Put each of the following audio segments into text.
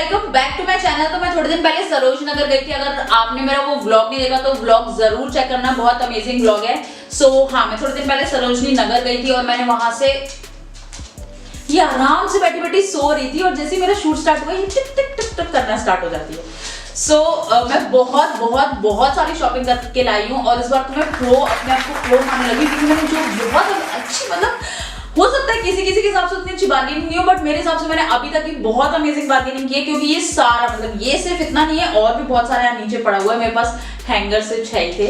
Welcome back to my channel. तो मैं थोड़े दिन पहले सरोज नगर गई थी। अगर आपने मेरा वो व्लॉग नहीं देखा तो व्लॉग जरूर चेक करना, बहुत अमेजिंग व्लॉग है। हाँ, मैं थोड़े दिन पहले सरोजनी नगर गई थी और मैंने वहां से ये आराम से बैठी बैठी सो रही थी और जैसे ही मेरा शूट स्टार्ट हुआ ये टिक टिक टिक टिक करना स्टार्ट हो जाती है। मैं बहुत सारी शॉपिंग करके लाई हूँ और इस बार तो मैं अपने आप को प्रो मानने लगी क्योंकि मैंने जो बहुत अच्छी, मतलब हो सकता है किसी के हिसाब से उतनी अच्छी बार्गेनिंग नहीं हो, बट मेरे हिसाब से मैंने अभी तक की बहुत अमेजिंग बार्गेनिंग की है। क्योंकि ये सारा, मतलब ये सिर्फ इतना नहीं है, और भी बहुत सारे यहाँ नीचे पड़ा हुआ है। मेरे पास हैंगर से चाहिए थे।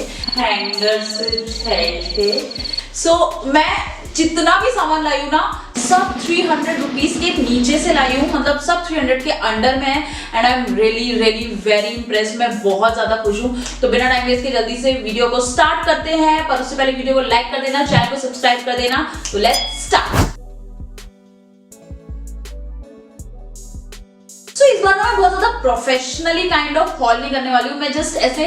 मैं जितना भी सामान लाई हूँ ना, सब 300 रुपीज के नीचे से लाई हूँ, मतलब सब 300 के अंडर में है। And I am really very impressed. मैं बहुत ज्यादा खुश हूँ। तो बिना टाइम वेस्ट के जल्दी से वीडियो को स्टार्ट करते हैं, पर उससे पहले वीडियो को लाइक कर देना, चैनल को सब्सक्राइब कर देना। तो लेट्स स्टार्ट। इस बार ना मैं बहुत ज्यादा प्रोफेशनली काइंड ऑफ हॉल नहीं करने वाली हूँ। मैं जस्ट ऐसे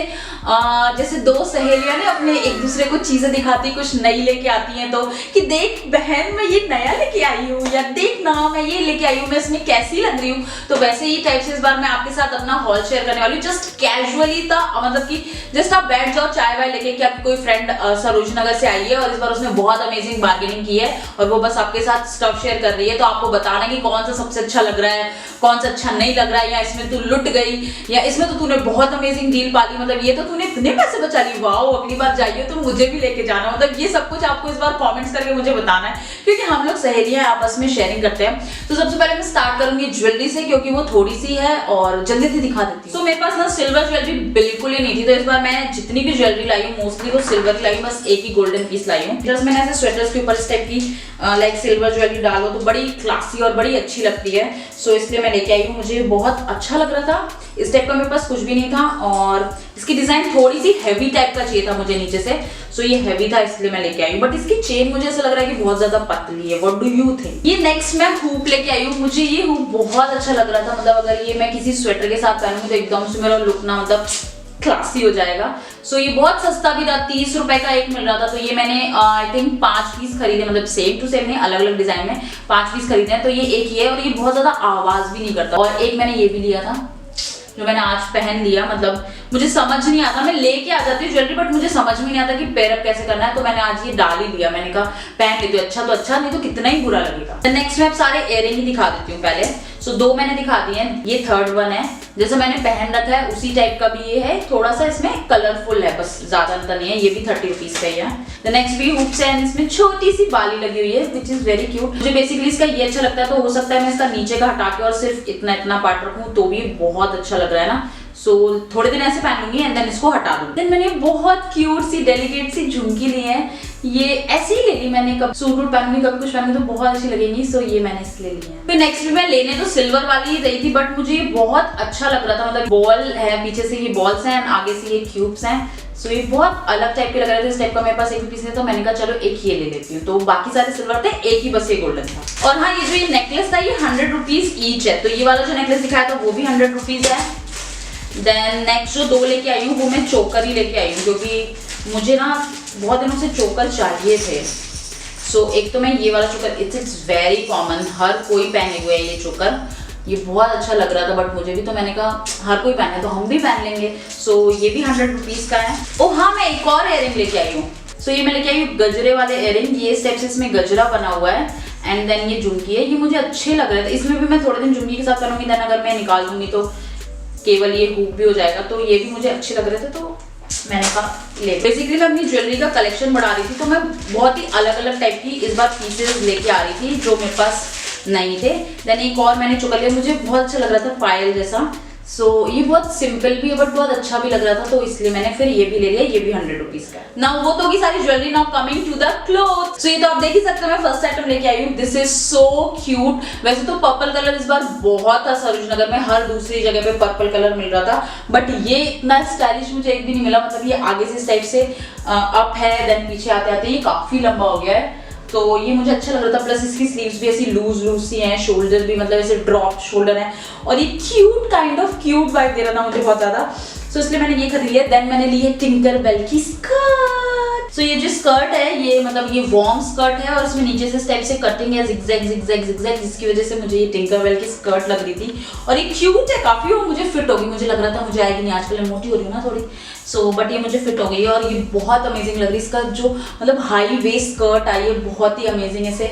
जैसे दो सहेलियां ने अपने एक दूसरे को चीजें दिखाती, कुछ नई लेके आती हैं, तो कि देख बहन मैं ये नया लेके आई हूँ, या देख ना मैं ये लेके आई हूँ, मैं इसमें कैसी लग रही हूँ। तो वैसे ही टाइप से इस बार मैं आपके साथ अपना हॉल शेयर करने वाली हूँ। जस्ट कैजुअली था, मतलब कि जस्ट आप बैठ जाओ चाय वाय लेके कि आपकी कोई फ्रेंड सरोज नगर से आई है और इस बार उसने बहुत अमेजिंग बार्गेनिंग की है और वो बस आपके साथ स्टफ शेयर कर रही है। तो आपको बताना कि कौन सा सबसे अच्छा लग रहा है, कौन सा अच्छा नहीं लग रहा है, या इसमें तू लुट गई, या इसमें तो तूने बहुत अमेजिंग डील पा ली, मतलब ये तो तूने इतने पैसे बचा ली, वाओ अगली बार जाइए तो मुझे भी लेके जाना। मतलब ये सब कुछ आपको इस बार कमेंट्स करके मुझे बताना है, क्योंकि हम लोग सहेलियां आपस में शेयरिंग करते हैं। तो सबसे पहले मैं स्टार्ट करूंगी ज्वेलरी से, क्योंकि वो थोड़ी सी है और जल्दी से दिखा देती हूँ। तो मेरे पास ना सिल्वर ज्वेलरी बिल्कुल ही नहीं थी, तो इस बार मैं जितनी भी ज्वेलरी लाई हूँ मोस्टली वो सिल्वर की लाई हूँ। बस एक ही गोल्डन पीस लाई हूँ। प्लस मैंने ऐसे स्वेटर्स के ऊपर इस टाइप की लाइक सिल्वर ज्वेलरी डालो तो बड़ी क्लासी और बड़ी अच्छी लगती है। सो इसलिए मैं लेके आई हूँ। मुझे बहुत अच्छा लग रहा था। इस टाइप का मेरे पास कुछ भी नहीं था और इसकी डिजाइन थोड़ी सी हैवी टाइप का चाहिए था मुझे नीचे से। सो ये हैवी था इसलिए मैं लेके आई हूँ, बट इसकी चेन मुझे ऐसा लग रहा है कि बहुत ज्यादा पतली है। What do you think? ये नेक्स्ट मैं हुप लेके आई हूँ। मुझे ये हुप बहुत अच्छा लग रहा था, मतलब अगर ये मैं किसी स्वेटर के साथ पहनूंगी तो एकदम से मेरा लुक ना मतलब क्लासी हो जाएगा। सो ये बहुत सस्ता भी था, 30 रुपए का एक मिल रहा था। तो ये मैंने आई थिंक 5 पीस खरीदे, मतलब सेम टू सेम नहीं, अलग अलग डिजाइन में 5 पीस खरीदे हैं। तो ये एक ही है और ये बहुत ज्यादा आवाज भी नहीं करता। और एक मैंने ये भी लिया था जो मैंने आज पहन लिया। मतलब मुझे समझ नहीं आता, मैं लेके आ जाती हूँ ज्वेलरी बट मुझे समझ में नहीं आता कि पेयरअप कैसे करना है। तो मैंने आज ये डाल ही लिया। मैंने कहा पहन लेती हूँ, अच्छा तो अच्छा, नहीं तो कितना ही बुरा लगेगा। नेक्स्ट मैं सारे इयररिंग ही दिखा देती हूँ पहले। सो 2 मैंने दिखा दिए हैं। ये थर्ड वन है, जैसे मैंने पहन रखा है उसी टाइप का भी ये है, थोड़ा सा इसमें कलरफुल है, बस ज्यादा अंतर नहीं है। ये भी 30 रुपीज का ही है। द नेक्स्ट भी हुप्स है, इसमें छोटी सी बाली लगी हुई है विच इज वेरी क्यूट। मुझे बेसिकली इसका ये अच्छा लगता है, तो हो सकता है मैं इसका नीचे का हटा के और सिर्फ इतना पार्ट रखूं तो भी बहुत अच्छा लग रहा है ना। सो थोड़े दिन ऐसे पहन लूंगी एंड देन इसको हटा दूंगी। देन मैंने बहुत क्यूट सी डेलिकेट सी झुमकी ली है। ये ऐसे ही ले ली मैंने, कब सूट पहनूंगी कभी कुछ पहनूंगी तो बहुत अच्छी लगेगी। सो ये मैंने इसलिए ली है। फिर नेक्स्ट भी मैं लेने तो सिल्वर वाली ही गई थी, बट मुझे ये बहुत अच्छा लग रहा था। मतलब बॉल है, पीछे से ये बॉल्स हैं, आगे से ये क्यूब्स हैं। सो ये बहुत अलग टाइप के लग रहे थे। इस टाइप का मेरे पास एक पीस है तो मैंने कहा चलो एक ही ले लेती हूँ। तो बाकी सारे सिल्वर थे, एक ही बस ये गोल्डन था। और हाँ, ये जो ये नेकलेस था ये 100 रुपीज ईच है। तो ये वाला जो नेकलेस दिखाया था वो भी 100 रुपीज है। देन नेक्स्ट जो 2 लेके आई हूँ वो मैं चोकर ही लेके आई हूँ, क्योंकि मुझे ना बहुत दिनों से चोकर चाहिए थे। सो एक तो मैं ये वाला चोकर, इट्स वेरी कॉमन, हर कोई पहने हुए है ये चोकर। ये बहुत अच्छा लग रहा था बट मुझे भी, तो मैंने कहा हर कोई पहने तो हम भी पहन लेंगे। सो ये भी 100 रुपीज का है। ओ हाँ, मैं एक और इयररिंग लेके आई हूँ। सो ये मैं लेके आई हूँ गजरे वाले इयररिंग। ये स्टेप से इसमें गजरा बना हुआ है एंड देन ये झुमकी है। ये मुझे अच्छे लग रहे थे। इसमें भी मैं थोड़े दिन झुमकी के साथ पहनूंगी, देन अगर मैं निकाल दूंगी तो केवल ये हुक भी हो जाएगा। तो ये भी मुझे अच्छे लग रहे थे तो मैंने कहा ले। बेसिकली मैं अपनी ज्वेलरी का कलेक्शन बढ़ा रही थी, तो मैं बहुत ही अलग अलग टाइप की इस बार पीसेस लेके आ रही थी जो मेरे पास नहीं थे। देन एक और मैंने चुका लिया, मुझे बहुत अच्छा लग रहा था पायल जैसा। सो ये बहुत सिंपल भी है बट बहुत अच्छा भी लग रहा था, तो इसलिए मैंने फिर ये भी ले लिया। ये भी 100 रुपीज का। नाउ वो तो होगी सारी jewellery. Now coming to the cloth. So ये तो आप देख ही सकते हो, मैं फर्स्ट आइटम लेके आई हूँ। This is so cute. वैसे तो पर्पल कलर इस बार बहुत था सरोज नगर में, हर दूसरी जगह पे पर्पल कलर मिल रहा था, बट ये इतना स्टाइलिश मुझे एक भी नहीं मिला। मतलब ये आगे से इस टाइप से अप है, देन पीछे आते आते ये काफी लंबा हो गया है, तो ये मुझे अच्छा लग रहा था। प्लस इसकी स्लीव्स भी ऐसी लूज सी हैं, शोल्डर भी मतलब ऐसे ड्रॉप शोल्डर है और ये cute kind of cute vibe दे रहा था मुझे बहुत ज्यादा। सो इसलिए मैंने ये खरीद लिया। देन मैंने ली है टिंकरबेल की स्कर्ट। सो ये जो स्कर्ट है ये मतलब ये वार्म स्कर्ट है और इसमें नीचे से इस टाइप से कटिंग है जिगजैग जिगजैग जिगजैग, जिसकी वजह से मुझे ये टिंकरबेल की स्कर्ट लग रही थी और ये क्यूट है काफी और मुझे फिट होगी। मुझे लग रहा था मुझे आएगी नहीं, आजकल मैं मोटी हो रही हूँ ना थोड़ी, सो बट ये मुझे फिट हो गई है और ये बहुत अमेजिंग लग रही है। इसका जो मतलब हाई वेस्ट स्कर्ट आई है बहुत ही अमेजिंग, ऐसे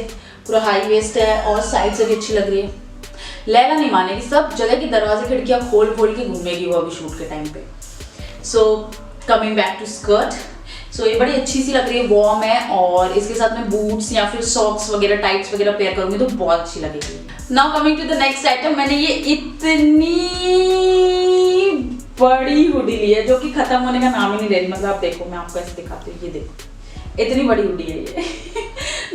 पूरा हाई वेस्ट है और साइड से भी अच्छी लग रही है। लैला नहीं मानेगी, सब जगह की दरवाजे खिड़कियां खोल खोल के घूमेगी वो अभी शूट के टाइम पे। So coming back to skirt, so ये बड़ी अच्छी सी लग रही है, वार्म है और इसके साथ में बूट्स या फिर सॉक्स वगैरह टाइट्स वगैरह पेयर करूंगी तो बहुत अच्छी लगेगी। Now coming to the next item, मैंने ये इतनी बड़ी हुडी ली है जो कि खत्म होने का नाम ही नहीं ले रही। मतलब आप देखो, मैं आपको ऐसे दिखाती हूँ, ये देखो इतनी बड़ी हुडी है ये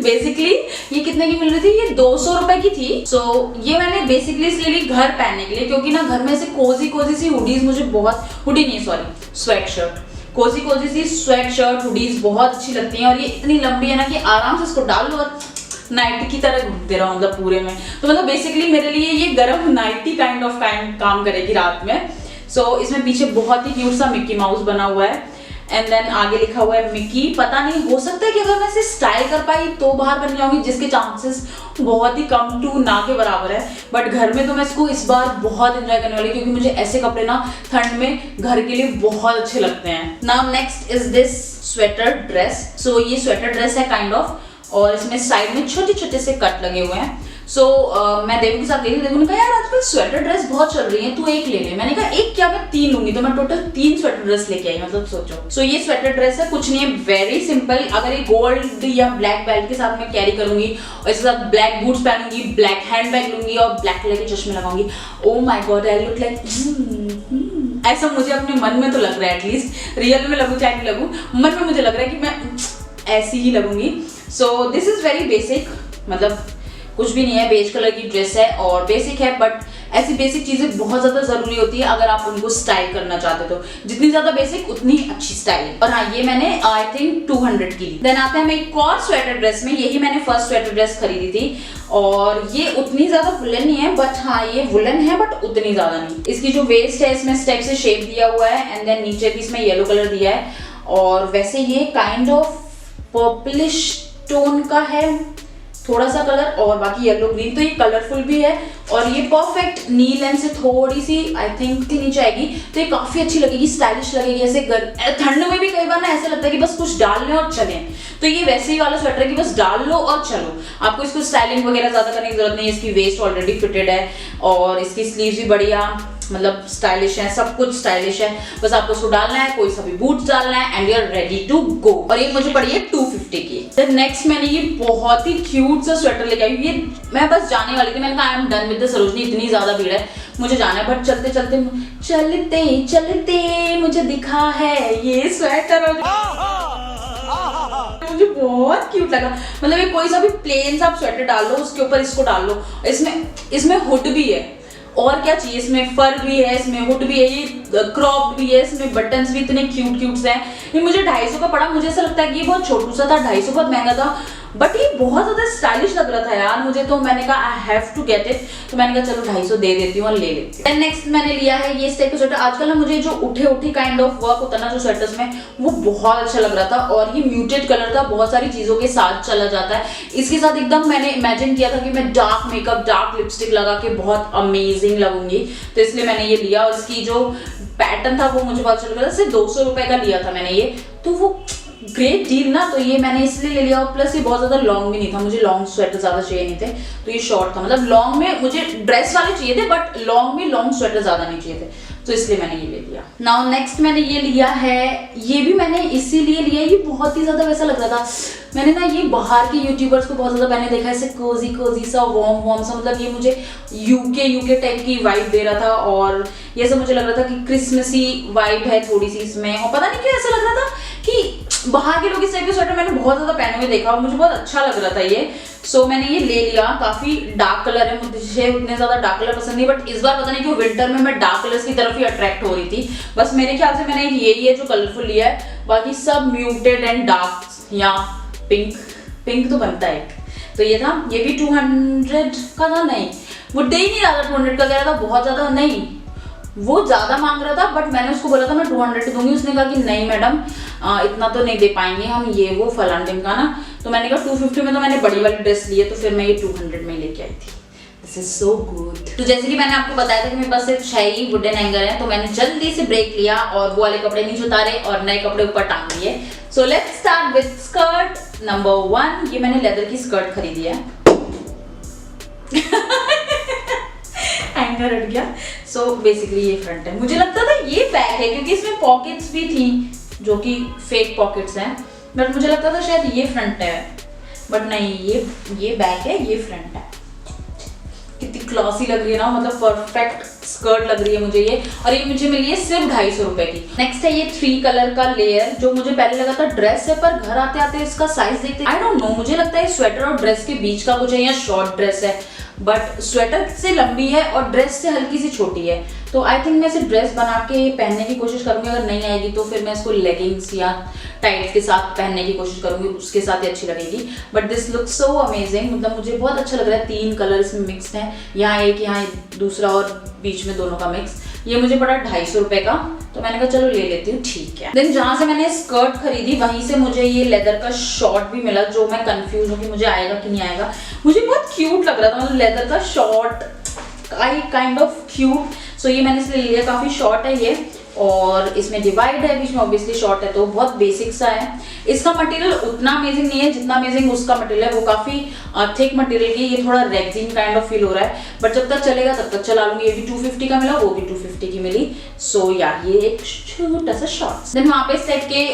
बेसिकली ये कितने की मिल रही थी, ये 200 रुपए की थी। सो ये मैंने बेसिकली इसलिए ली घर पहनने के लिए, क्योंकि ना घर में ऐसे कोजी कोजी सी हुडीज मुझे बहुत, हुडी नहीं sorry sweatshirt, cosy cosy सी स्वेट शर्ट हुडीज बहुत अच्छी लगती हैं और ये इतनी लंबी है ना कि आराम से इसको डाल लो और नाइटी की तरह घूमते रहो मतलब पूरे में। तो मतलब बेसिकली मेरे लिए ये गरम नाइटी काइंड काम करेगी रात में। सो इसमें पीछे बहुत ही क्यूट सा मिक्की माउस बना हुआ है एंड देन आगे लिखा हुआ है मिकी। पता नहीं, हो सकता है कि अगर मैं इसे स्टाइल कर पाई तो बाहर बन जाऊंगी, जिसके चांसेस बहुत ही कम टू ना के बराबर है, बट घर में तो मैं इसको इस बार बहुत एंजॉय करने वाली, क्योंकि मुझे ऐसे कपड़े ना ठंड में घर के लिए बहुत अच्छे लगते हैं। Now next is this sweater dress. So ये स्वेटर ड्रेस है काइंड ऑफ और इसमें साइड में छोटे छोटे से कट लगे हुए हैं। सो मैं देवू के साथ गई थी, देवू ने कहा यार आजकल स्वेटर ड्रेस बहुत चल रही है, तू एक ले ले। मैंने कहा एक क्या, मैं 3 लूंगी, तो मैं टोटल 3 स्वेटर ड्रेस लेके आई, मतलब सोचो। सो ये स्वेटर ड्रेस है, कुछ नहीं है, वेरी सिंपल। अगर ये गोल्ड या ब्लैक बेल्ट के साथ मैं कैरी करूंगी और इसके साथ ब्लैक बूट्स पहनूंगी, ब्लैक हैंड बैग लूंगी और ब्लैक कलर के चश्मे लगाऊंगी, oh my god I look like, ऐसा मुझे अपने मन में तो लग रहा है, एटलीस्ट रियल में लगू चाहे नहीं लगू, मन में मुझे लग रहा है कि मैं ऐसी ही लगूंगी। So this is very basic, मतलब कुछ भी नहीं है, बेज कलर की ड्रेस है और बेसिक है, बट ऐसी बेसिक चीजें बहुत ज्यादा जरूरी होती है अगर आप उनको स्टाइल करना चाहते हो। तो जितनी ज्यादा बेसिक उतनी अच्छी स्टाइलिंग। और हाँ, ये मैंने आई थिंक 200 की ली। देन आते हैं एक और स्वेटर ड्रेस में, यही मैंने फर्स्ट स्वेटर ड्रेस खरीदी थी और ये उतनी ज्यादा वुलन नहीं है, बट हाँ ये वुलन है बट उतनी ज्यादा नहीं। इसकी जो वेस्ट है इसमें स्टेप से शेप दिया हुआ है एंड देन नीचे भी इसमें येलो कलर दिया है और वैसे ये काइंड ऑफ पर्पलिश टोन का है थोड़ा सा कलर और बाकी येलो ग्रीन, तो ये कलरफुल भी है और ये परफेक्ट नी लेंथ से थोड़ी सी आई थिंक नीचे आएगी, तो ये काफी अच्छी लगेगी, स्टाइलिश लगेगी। ऐसे ठंड में भी कई बार ना ऐसा लगता है कि बस कुछ डाल लें और चलें, तो ये वैसे ही वाला स्वेटर है कि बस डाल लो और चलो, आपको इसको स्टाइलिंग वगैरह ज्यादा करने की जरूरत नहीं है। इसकी वेस्ट ऑलरेडी फिटेड है और इसकी स्लीव्स भी बढ़िया मतलब स्टाइलिश है, सब कुछ स्टाइलिश है, बस आपको उसको डालना है, कोई सा भी बूट्स डालना है and you are ready to go. और ये मुझे पड़ी है 250 की। देन नेक्स्ट मैंने ये बहुत ही क्यूट सा स्वेटर लेके आई। ये मैं बस जाने वाली थी, मैंने कहा I am done with the Sarojini, इतनी ज्यादा भीड़ है मुझे जाना है, बट चलते चलते चलते चलते मुझे दिखा है ये स्वेटर और मुझे बहुत क्यूट लगा। मतलब ये कोई सा भी प्लेन सा आप स्वेटर डाल लो, उसके ऊपर इसको डाल लो, इसमें हुड भी है और क्या चाहिए, इसमें फर भी है, इसमें हुड भी है, ये क्रॉप भी है, इसमें बटन्स भी इतने क्यूट क्यूट से हैं। ये मुझे 250 का पड़ा, मुझे ऐसा लगता है कि ये बहुत छोटू सा था, 250 बहुत महंगा था, बट ये बहुत ज्यादा स्टाइलिश लग रहा था यार मुझे, तो मैंने कहा I have to get it, तो मैंने कहा चलो 250 दे देती हूँ और ले लेती हूँ। नेक्स्ट मैंने लिया है ये स्टेप का स्वेटर। आजकल ना मुझे जो उठी काइंड ऑफ वर्क होता है ना जो स्वेटर्स में, वो बहुत अच्छा लग रहा था और ये म्यूटेड कलर था, बहुत सारी चीजों के साथ चला जाता है। इसके साथ एकदम मैंने इमेजिन किया था कि मैं डार्क मेकअप डार्क लिपस्टिक लगा के बहुत अमेजिंग लगूंगी, तो इसलिए मैंने ये लिया। और इसकी जो पैटर्न था वो मुझे बहुत अच्छा लगा, सिर्फ 200 रुपए का लिया था मैंने ये, तो वो ग्रेट डील ना, तो ये मैंने इसलिए ले लिया। और प्लस ये बहुत ज्यादा लॉन्ग भी नहीं था, मुझे लॉन्ग स्वेटर ज्यादा चाहिए नहीं थे, तो ये शॉर्ट था। मतलब लॉन्ग में मुझे ड्रेस वाले चाहिए थे बट लॉन्ग में लॉन्ग स्वेटर ज्यादा नहीं चाहिए थे, तो इसलिए मैंने ये ले लिया। नाउ नेक्स्ट मैंने ये लिया है, ये भी मैंने इसीलिए लिया, ये बहुत ही ज्यादा वैसा लग रहा था, मैंने ना ये बाहर के यूट्यूबर्स को बहुत ज्यादा मैंने देखा ऐसे कोजी सा वार्म सा, मतलब ये मुझे यूके टाइप की वाइब दे रहा था और ये सब मुझे लग रहा था कि क्रिसमसी वाइब है थोड़ी सी इसमें, और पता नहीं क्यों ऐसा लग रहा था कि बाहर के लोग इस टाइप के स्वेटर मैंने बहुत ज्यादा पहने हुए देखा और मुझे बहुत अच्छा लग रहा था ये, सो मैंने ये ले लिया। काफी डार्क कलर है, मुझे उतने ज्यादा डार्क कलर पसंद नहीं, बट इस बार पता नहीं क्यों विंटर में मैं डार्क कलर्स की तरफ ही अट्रैक्ट हो रही थी, बस मेरे ख्याल से मैंने यही है जो कलरफुल लिया है, बाकी सब म्यूटेड एंड डार्क या पिंक तो बनता है। तो ये था, ये भी 200 का था, नहीं वो दे ही नहीं रहा था, 200 का कह रहा था, बहुत ज्यादा नहीं वो ज्यादा मांग रहा था, बट मैंने उसको बोला था मैं 200 दूंगी। उसने कहा कि नहीं मैडम इतना तो नहीं दे पाएंगे हम, ये वो फलान ढिमकाना। तो मैंने कहा 250 में तो मैंने बड़ी वाली ड्रेस ली है, तो फिर मैं ये 200 में लेके आई थी। This is so good. तो जैसे कि मैंने आपको बताया था कि मेरे पास सिर्फ 6 ही वुडन हैंगर हैं, तो मैंने जल्दी से ब्रेक लिया और वो वाले कपड़े नीचे उतारे और नए कपड़े ऊपर टांग दिए। So let's start with skirt number 1। ये मैंने लेदर की स्कर्ट खरीदी है। हैंगर हट गया। सो बेसिकली ये फ्रंट है। मुझे लगता था ये बैक है क्योंकि इसमें पॉकेट्स भी थी जो कि फेक पॉकेट्स हैं, बट मुझे लगता था शायद ये फ्रंट है, बट नहीं, ये बैक है, ये फ्रंट है। कितनी क्लासी लग रही है ना, मतलब परफेक्ट स्कर्ट लग रही है मुझे ये। और ये मुझे मिली है सिर्फ 250 रुपए की। नेक्स्ट है ये 3 कलर का लेयर, जो मुझे पहले लगा था ड्रेस है, पर घर आते आते इसका साइज देखते आई डोंट नो, मुझे लगता है स्वेटर और ड्रेस के बीच का कुछ है या शॉर्ट ड्रेस है, बट स्वेटर से लंबी है और ड्रेस से हल्की सी छोटी है। तो आई थिंक मैं इसे ड्रेस बना के पहनने की कोशिश करूंगी। अगर नहीं आएगी तो फिर मैं इसको लेगिंग्स या टाइट्स के साथ पहनने की कोशिश करूंगी, उसके साथ ही अच्छी लगेगी। But this look so amazing, मतलब मुझे बहुत अच्छा लग रहा है। 3 कलर इसमें मिक्स्ड हैं, यहाँ एक यहाँ दूसरा और बीच में दोनों का मिक्स। ये मुझे पड़ा 250 रुपए का, तो मैंने कहा चलो ले लेती हूँ, ठीक है। देन जहाँ से मैंने स्कर्ट खरीदी वहीं से मुझे ये लेदर का शॉर्ट भी मिला, जो मैं कंफ्यूज हूँ कि मुझे आएगा कि नहीं आएगा। मुझे बहुत क्यूट लग रहा था, मतलब लेदर का short I kind of cute. So ये मैंने इसलिए लिया, काफी शॉर्ट है ये और इसमें डिवाइड है, बीच में ऑब्वियसली शॉर्ट है, तो बहुत बेसिक सा है। इसका मटेरियल उतना अमेजिंग नहीं है जितना अमेजिंग उसका मटेरियल है, वो काफी थिक मटेरियल की। ये थोड़ा रेक्सिन काइंड ऑफ फील हो रहा है, बट जब तक चलेगा तब तक चला लूंगी। ये भी 250 का मिला, वो भी 250 की मिली। सो यार ये एक छोटा सा शॉर्ट्स। देन वहाँ पे इस टाइप के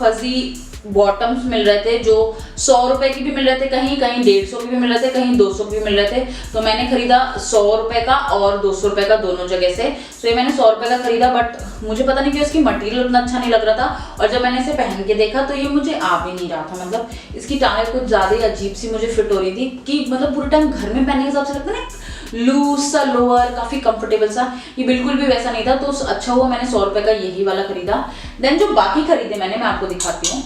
फजी बॉटम्स मिल रहे थे, जो 100 रुपए की भी मिल रहे थे, कहीं कहीं 150 की भी मिल रहे थे, कहीं 200 की भी मिल रहे थे। तो मैंने खरीदा 100 रुपए का और 200 रुपए का, दोनों जगह से। तो ये मैंने 100 रुपए का खरीदा, बट मुझे पता नहीं क्यों इसकी मटेरियल उतना अच्छा नहीं लग रहा था। और जब मैंने इसे पहन के देखा तो ये मुझे आ भी नहीं रहा था, मतलब इसकी टांगें कुछ ज्यादा ही अजीब सी मुझे फिट हो रही थी कि मतलब पूरे टाइम घर में पहनने के हिसाब से लगता है ना, लूज सा लोअर, काफी कंफर्टेबल सा। ये बिल्कुल भी वैसा नहीं था, तो अच्छा हुआ मैंने 100 रुपए का यही वाला खरीदा। देन जो बाकी खरीदे मैंने, मैं आपको दिखाती हूँ।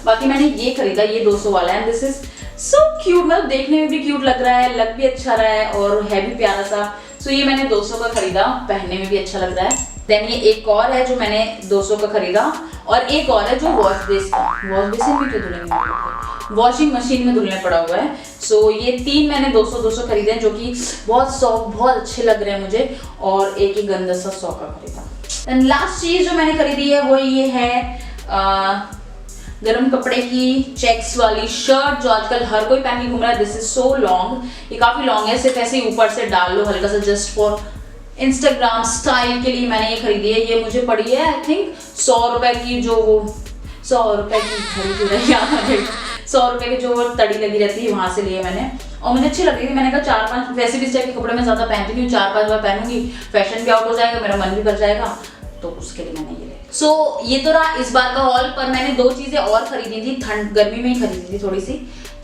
बाकी मैंने ये खरीदा, ये 200 वाला है। दिस इज सो क्यूट, मतलब देखने में भी क्यूट लग रहा है, लग भी अच्छा रहा है और है भी प्यारा सा। सो ये मैंने 200 का खरीदा, पहनने में भी अच्छा लग रहा है। देन ये एक और है जो मैंने 200 का खरीदा, और एक और है जो वॉश बेसिन भी क्यों धुलेंगे, वॉशिंग मशीन में धुलने पड़ा हुआ है। सो ये 3 मैंने 200 खरीदे हैं, जो कि बहुत सॉफ्ट, बहुत अच्छे लग रहे हैं मुझे। और एक ही गंदा सा 100 का खरीदा। देन लास्ट चीज जो मैंने खरीदी है वो ये है गरम कपड़े की चेक्स वाली शर्ट, जो आजकल हर कोई पहन के घूम रहा है। दिस इज सो लॉन्ग, ये काफी लॉन्ग है, सिर्फ ऐसे ही ऊपर से डाल लो हल्का सा, जस्ट फॉर इंस्टाग्राम स्टाइल के लिए मैंने ये खरीदी है। ये मुझे पड़ी है आई थिंक 100 रुपए की, जो वो 100 रुपए की खरीदी रही है, 100 रुपए की जो वो तड़ी लगी रहती है, वहां से लिए मैंने, और मुझे अच्छी लग रही थी। मैंने कहा 4-5, वैसे भी इस टाइप के कपड़े मैं ज्यादा पहनती नहीं हूँ, 4-5 बार पहनूंगी, फैशन भी आउट हो जाएगा, मेरा मन भी भर जाएगा, तो उसके लिए मैंने ये लिया। सो ये तो रहा इस बार का हॉल, पर मैंने 2 चीजें और खरीदी थी, ठंड गर्मी में ही खरीदी थी थोड़ी सी।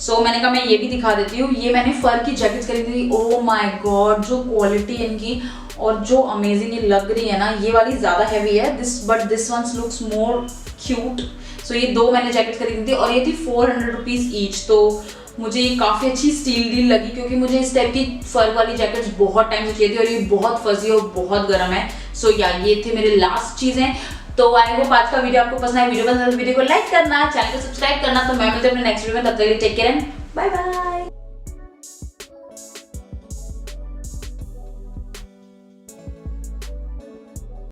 सो मैंने कहा मैं ये भी दिखा देती हूँ। ये मैंने फर की जैकेट्स खरीदी थी। ओह माय गॉड, जो क्वालिटी इनकी और जो अमेजिंग ये लग रही है ना, ये वाली ज्यादा हैवी है but this ones looks more cute. So ये 2 मैंने जैकेट खरीदी थी और ये थी 400 रुपीज ईच। तो मुझे ये काफ़ी अच्छी स्टील डील लगी, क्योंकि मुझे इस टाइप की फर वाली जैकेट्स बहुत टाइम से चाहिए थी और ये बहुत फजी और बहुत गर्म है। सो यार ये थे मेरे लास्ट चीज़ें। तो आई होप आज का वीडियो आपको पसंद है। वीडियो पसंद है तो वीडियो को लाइक करना, चैनल को सब्सक्राइब करना। तो मैं मिलती हूँ अपने नेक्स्ट वीडियो में, तब तक के लिए take care and bye bye.